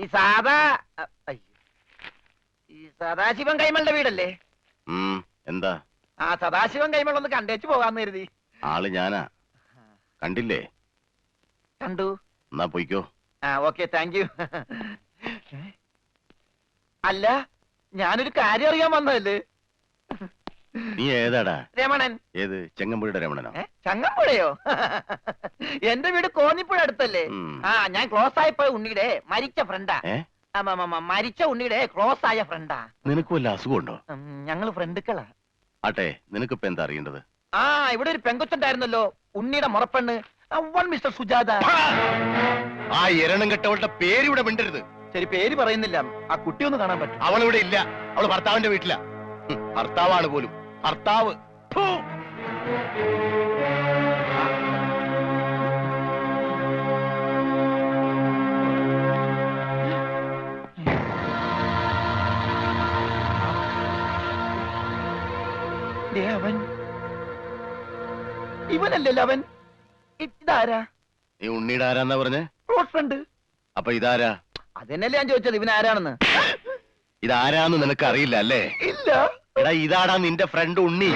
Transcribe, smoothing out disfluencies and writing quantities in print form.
ഈ സാദാ ഈ സദാശിവൻ കൈമളുടെ വീടല്ലേ? എന്താ? ആ സദാശിവൻ കൈമളൊന്ന് കണ്ടേച്ചു പോകാന്ന് കരുതി. ആള് ഞാനാ. കണ്ടില്ലേ? കണ്ടു. എന്നാ പോയിക്കോ. Okay, thank you. അല്ല, ഞാനൊരു കാര്യം അറിയാൻ വന്നതല്ലേ. നീ ഏതാടാ? രമണൻ. ഏത്? ചെങ്ങമ്പുഴയുടെ രമണനോ? ചങ്ങമ്പുഴയോ? എന്റെ വീട് കോന്നിപ്പുഴ അടുത്തല്ലേ. ഞാൻ ക്ലോസ് ആയപ്പോ ഉണ്ണിയുടെ മരിച്ച ഫ്രണ്ടാ. മരിച്ച ഉണ്ണിയുടെ ക്ലോസ് ആയ ഫ്രണ്ടാ. നിനക്ക് വല്ല അസുഖമുണ്ടോ? ഞങ്ങള് ഫ്രണ്ടുക്കളാ. ആട്ടെ, നിനക്കിപ്പോ എന്താ അറിയേണ്ടത്? ഇവിടെ ഒരു പെങ്കൊച്ചുണ്ടായിരുന്നല്ലോ, ഉണ്ണിയുടെ മുറപ്പെണ്ണ്, മിസ്റ്റർ സുജാത. ആ എരണം കെട്ടവളുടെ പേര് ഇവിടെ മിണ്ടരുത്. ശരി, പേര് പറയുന്നില്ല. ആ കുട്ടി ഒന്ന് കാണാൻ പറ്റും? അവളിവിടെ ഇല്ല. അവള് ഭർത്താവിന്റെ വീട്ടിലാ. ഭർത്താവാണ് പോലും. ഭർത്താവ്. അവൻ ഇവനല്ലല്ലോ. അവൻ ഇതാരാ? നീ ഉണ്ണിയുടെ ആരാന്നാ പറഞ്ഞേ? Close friend. അപ്പൊ ഇതാരാ? അതെന്നല്ലേ ഞാൻ ചോദിച്ചത്, ഇവനാരാണെന്ന്. ഇതാരാന്ന് നിനക്ക് അറിയില്ല അല്ലേ? ഇല്ല. എടാ, ഇതാടാ നിന്റെ ഫ്രണ്ട് ഉണ്ണി.